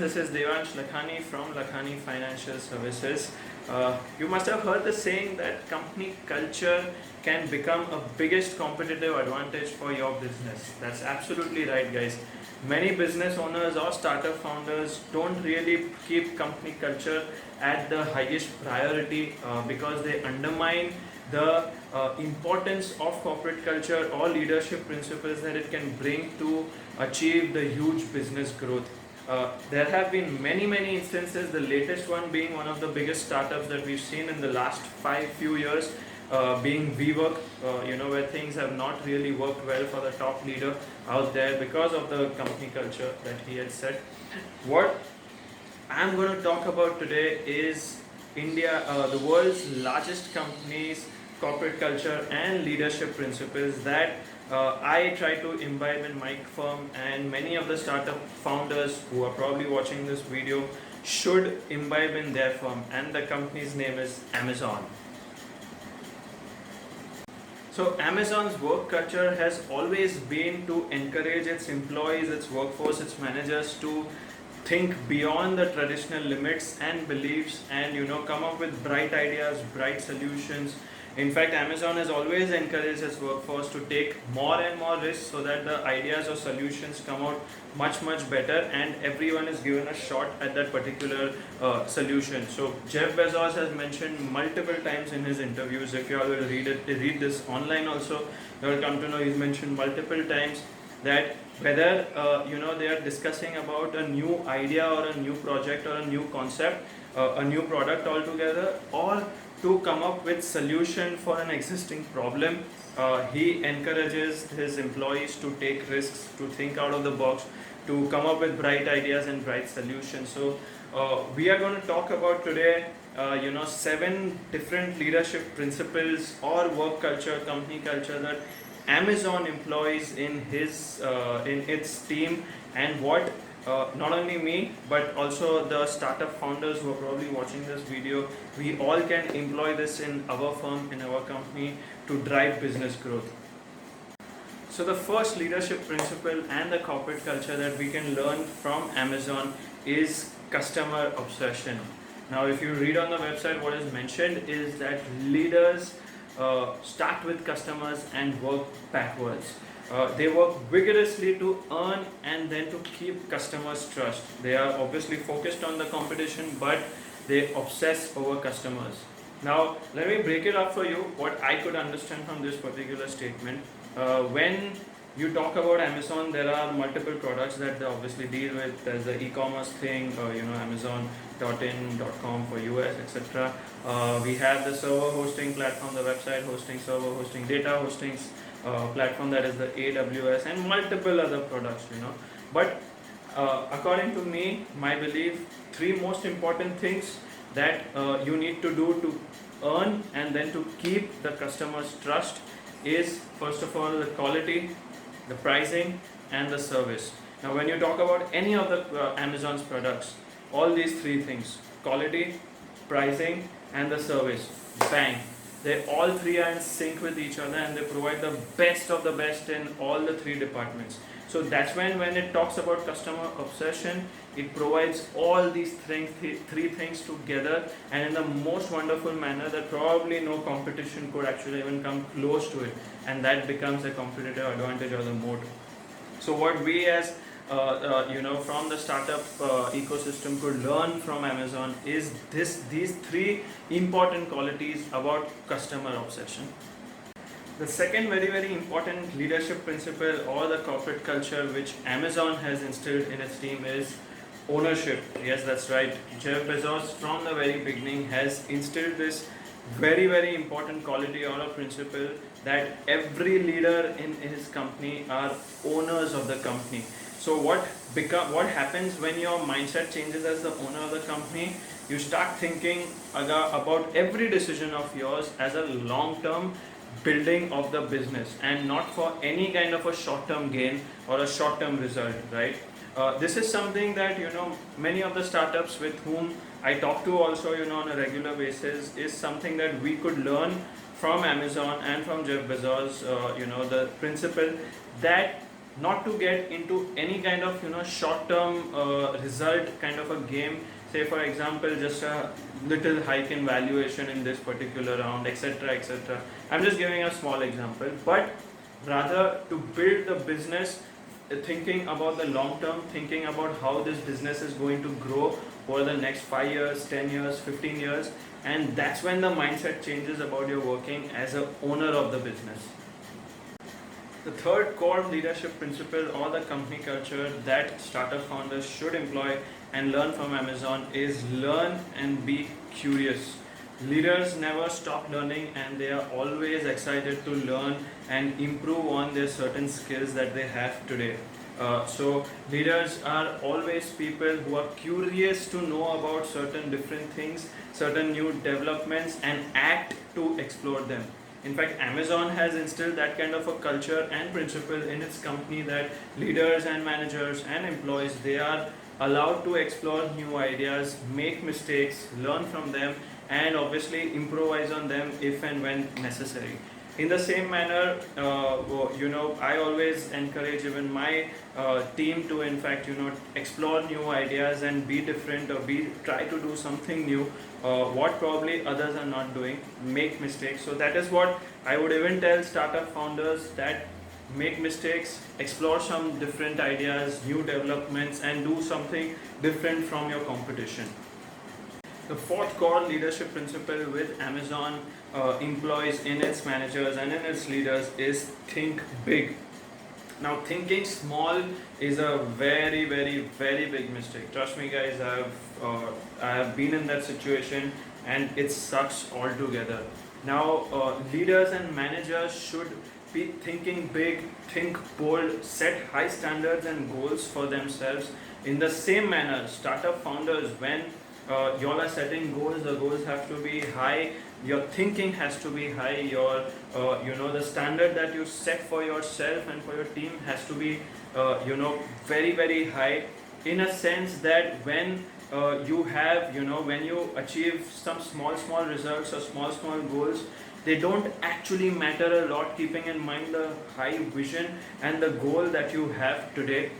this is Devansh Lakhani from Lakhani Financial Services. You must have heard the saying that company culture can become a biggest competitive advantage for your business. That's absolutely right, guys. Many business owners or startup founders don't really keep company culture at the highest priority because they undermine the importance of corporate culture or leadership principles that it can bring to achieve the huge business growth. There have been many instances, the latest one being one of the biggest startups that we've seen in the last few years, being WeWork, where things have not really worked well for the top leader out there because of the company culture that he had set. What I'm going to talk about today is India, the world's largest companies, corporate culture and leadership principles that I try to imbibe in my firm, and many of the startup founders who are probably watching this video should imbibe in their firm, and the company's name is Amazon. So Amazon's work culture has always been to encourage its employees, its workforce, its managers to think beyond the traditional limits and beliefs and come up with bright ideas, bright solutions. In fact, Amazon has always encouraged its workforce to take more and more risks so that the ideas or solutions come out much better and everyone is given a shot at that particular solution. So Jeff Bezos has mentioned multiple times in his interviews, if you all will read this online also, you will come to know he's mentioned multiple times that whether they are discussing about a new idea or a new project or a new concept, a new product altogether, or to come up with solution for an existing problem, he encourages his employees to take risks, to think out of the box, to come up with bright ideas and bright solutions. So we are going to talk about today 7 different leadership principles or work culture, company culture that Amazon employs in its team, and what not only me but also the startup founders who are probably watching this video, we all can employ this in our firm, in our company, to drive business growth. So the first leadership principle and the corporate culture that we can learn from Amazon is customer obsession. Now if you read on the website, what is mentioned is that leaders start with customers and work backwards. They work vigorously to earn and then to keep customers' trust. They are obviously focused on the competition, but they obsess over customers. Now, let me break it up for you, what I could understand from this particular statement. When you talk about Amazon, there are multiple products that they obviously deal with. There's the e-commerce thing, Amazon.in, .com for US, etc. We have the server hosting platform, the website hosting, server hosting, data hosting platform, that is the AWS, and multiple other products, But according to me, my belief, 3 most important things that you need to do to earn and then to keep the customer's trust is, first of all, the quality, the pricing and the service. Now when you talk about any of the Amazon's products, all these 3 things, quality, pricing and the service, bang, they all 3 are in sync with each other and they provide the best of the best in all the 3 departments. So that's when it talks about customer obsession, it provides all these 3 things together and in the most wonderful manner that probably no competition could actually even come close to it, and that becomes a competitive advantage or the moat. So what we as from the startup ecosystem could learn from Amazon is these 3 important qualities about customer obsession. The second very important leadership principle or the corporate culture which Amazon has instilled in its team is ownership. Yes, that's right. Jeff Bezos from the very beginning has instilled this very important quality or a principle that every leader in his company are owners of the company. So what happens when your mindset changes as the owner of the company? You start thinking about every decision of yours as a long-term building of the business and not for any kind of a short-term gain or a short-term result, right? This is something that many of the startups with whom I talk to also on a regular basis is something that we could learn from Amazon and from Jeff Bezos. The principle that not to get into any kind of short term result kind of a game. Say for example, just a little hike in valuation in this particular round, etc., etc. I'm just giving a small example, but rather to build the business thinking about the long term, thinking about how this business is going to grow over the next 5 years, 10 years, 15 years, and that's when the mindset changes about your working as a owner of the business. The third core leadership principle or the company culture that startup founders should employ and learn from Amazon is learn and be curious. Leaders never stop learning and they are always excited to learn and improve on their certain skills that they have today. So leaders are always people who are curious to know about certain different things, certain new developments, and act to explore them. In fact, Amazon has instilled that kind of a culture and principle in its company that leaders and managers and employees, they are allowed to explore new ideas, make mistakes, learn from them, and obviously improvise on them if and when necessary. In the same manner, I always encourage even my team to, in fact, explore new ideas and be different or try to do something new, what probably others are not doing, make mistakes. So that is what I would even tell startup founders, that make mistakes, explore some different ideas, new developments, and do something different from your competition. The fourth core leadership principle with Amazon employees in its managers and in its leaders is think big. Now, thinking small is a very, very, very big mistake. Trust me, guys, I have been in that situation and it sucks altogether. Now, leaders and managers should be thinking big, think bold, set high standards and goals for themselves. In the same manner, startup founders, when you all are setting goals, the goals have to be high, your thinking has to be high, your the standard that you set for yourself and for your team has to be very, very high, in a sense that when you have when you achieve some small results or small goals, they don't actually matter a lot, keeping in mind the high vision and the goal that you have today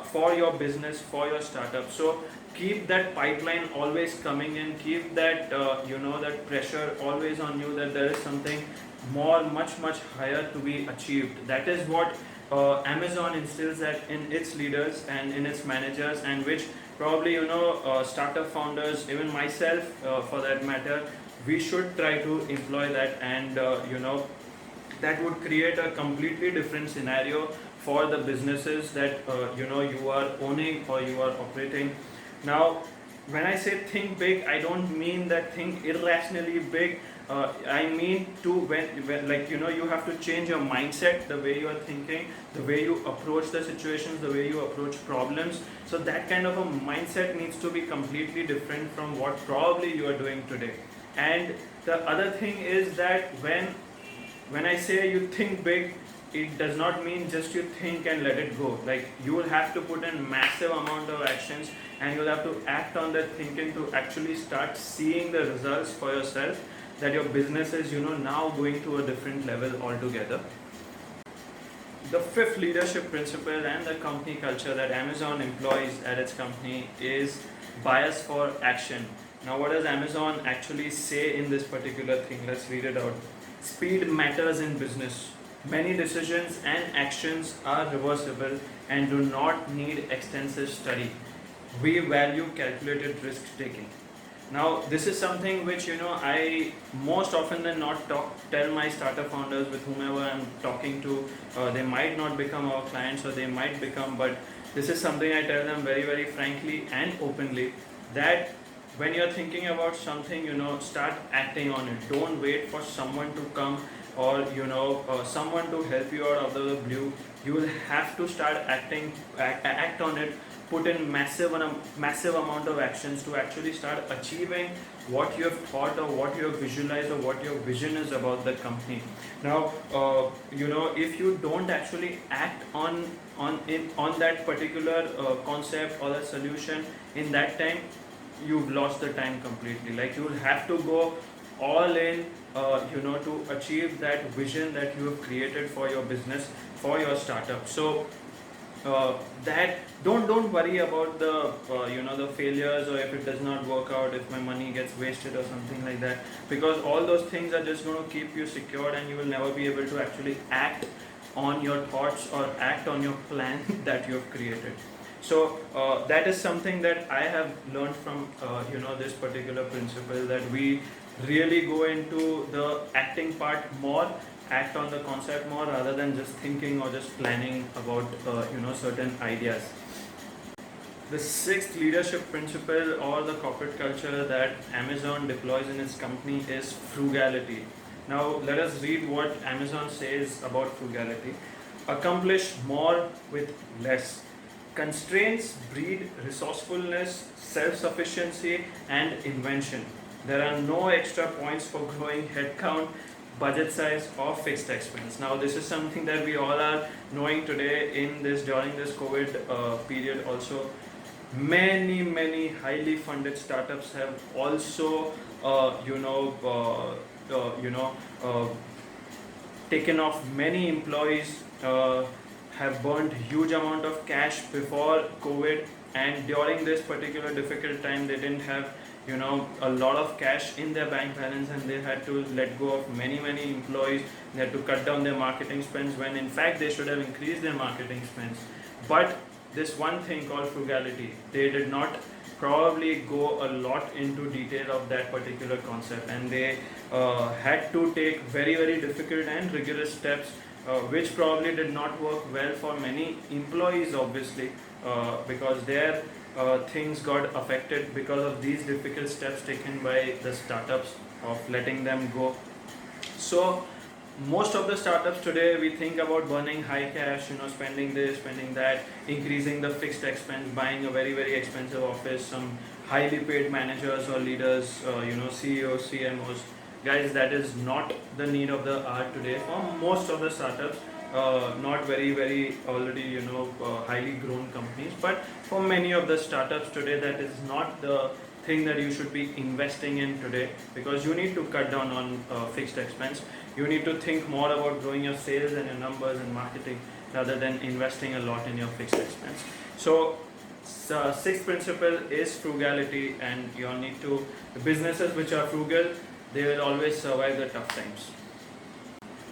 for your business, for your startup. So keep that pipeline always coming in, keep that that pressure always on you, that there is something more, much higher to be achieved. That is what Amazon instills that in its leaders and in its managers, and which probably startup founders, even myself for that matter, we should try to employ that, and that would create a completely different scenario for the businesses that you are owning or you are operating. Now, when I say think big, I don't mean that think irrationally big. I mean to when you have to change your mindset, the way you are thinking, the way you approach the situations, the way you approach problems. So that kind of a mindset needs to be completely different from what probably you are doing today. And the other thing is that when I say you think big, it does not mean just you think and let it go. Like, you will have to put in massive amount of actions, and you'll have to act on that thinking to actually start seeing the results for yourself, that your business is now going to a different level altogether. The fifth leadership principle and the company culture that Amazon employs at its company is bias for action. Now, what does Amazon actually say in this particular thing? Let's read it out. Speed matters in business. Many decisions and actions are reversible and do not need extensive study. We value calculated risk taking. Now, this is something which I most often than not tell my startup founders with whomever I'm talking to. They might not become our clients, or they might become, but this is something I tell them very, very frankly and openly, that when you're thinking about something, start acting on it. Don't wait for someone to come or someone to help you out of the blue. You will have to start act on it, put in massive amount of actions to actually start achieving what you have thought or what you have visualized or what your vision is about the company. Now, if you don't actually act on that particular concept or the solution in that time, you've lost the time completely. Like, you will have to go all in to achieve that vision that you have created for your business, for your startup. So that don't worry about the the failures, or if it does not work out, if my money gets wasted or something like that, because all those things are just going to keep you secured, and you will never be able to actually act on your thoughts or act on your plan that you have created. So that is something that I have learned from this particular principle, that we really go into the acting part more, act on the concept more, rather than just thinking or just planning about certain ideas. The sixth leadership principle or the corporate culture that Amazon deploys in its company is frugality. Now let us read what Amazon says about frugality. Accomplish more with less. Constraints breed resourcefulness, self-sufficiency, and invention. There are no extra points for growing headcount, budget size, or fixed expense. Now, this is something that we all are knowing today during this COVID period. Also, many highly funded startups have also, taken off many employees. Have burned huge amount of cash before COVID, and during this particular difficult time they didn't have a lot of cash in their bank balance, and they had to let go of many employees. They had to cut down their marketing spends, when in fact they should have increased their marketing spends. But this one thing called frugality, they did not probably go a lot into detail of that particular concept, and they had to take very difficult and rigorous steps, which probably did not work well for many employees, obviously, because their things got affected because of these difficult steps taken by the startups of letting them go. So most of the startups today, we think about burning high cash, spending this, spending that, increasing the fixed expense, buying a very expensive office, some highly paid managers or leaders, CEOs, CMOs. Guys, that is not the need of the hour today for most of the startups. Not very already highly grown companies, but for many of the startups today, that is not the thing that you should be investing in today, because you need to cut down on fixed expense. You need to think more about growing your sales and your numbers and marketing, rather than investing a lot in your fixed expense. So sixth principle is frugality, and you all need to, businesses which are frugal, they will always survive the tough times.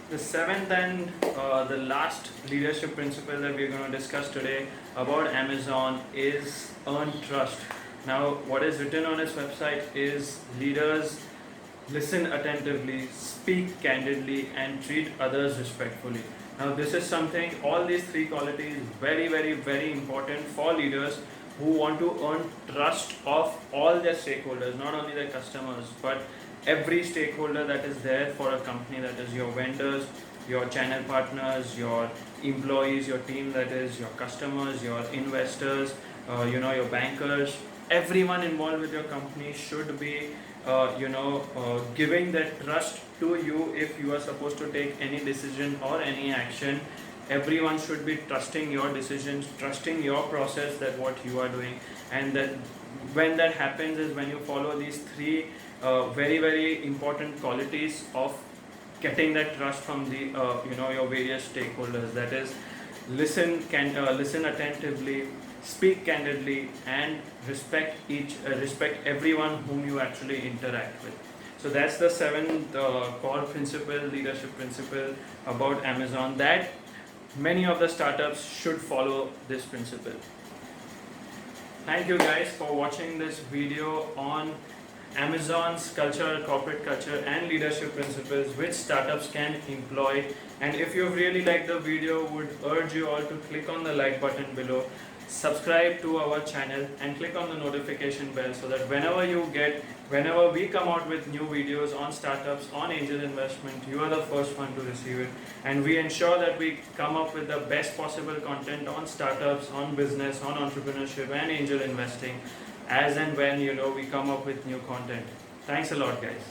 The seventh and the last leadership principle that we're going to discuss today about Amazon is earn trust. Now, what is written on its website is, leaders listen attentively, speak candidly, and treat others respectfully. Now, this is something, all these three qualities, very important for leaders who want to earn trust of all their stakeholders, not only their customers, but every stakeholder that is there for a company, that is your vendors, your channel partners, your employees, your team, that is your customers, your investors, your bankers. Everyone involved with your company should be giving that trust to you. If you are supposed to take any decision or any action, everyone should be trusting your decisions, trusting your process, that what you are doing. And that when that happens is when you follow these three very important qualities of getting that trust from the your various stakeholders. That is, listen attentively, speak candidly, and respect everyone whom you actually interact with. So that's the seventh core principle, leadership principle about Amazon, that many of the startups should follow this principle. Thank you guys for watching this video on Amazon's culture, corporate culture, and leadership principles which startups can employ. And if you really liked the video, would urge you all to click on the like button below, subscribe to our channel, and click on the notification bell, so that whenever we come out with new videos on startups, on angel investment, you are the first one to receive it. And we ensure that we come up with the best possible content on startups, on business, on entrepreneurship, and angel investing, as and when we come up with new content. Thanks a lot, guys.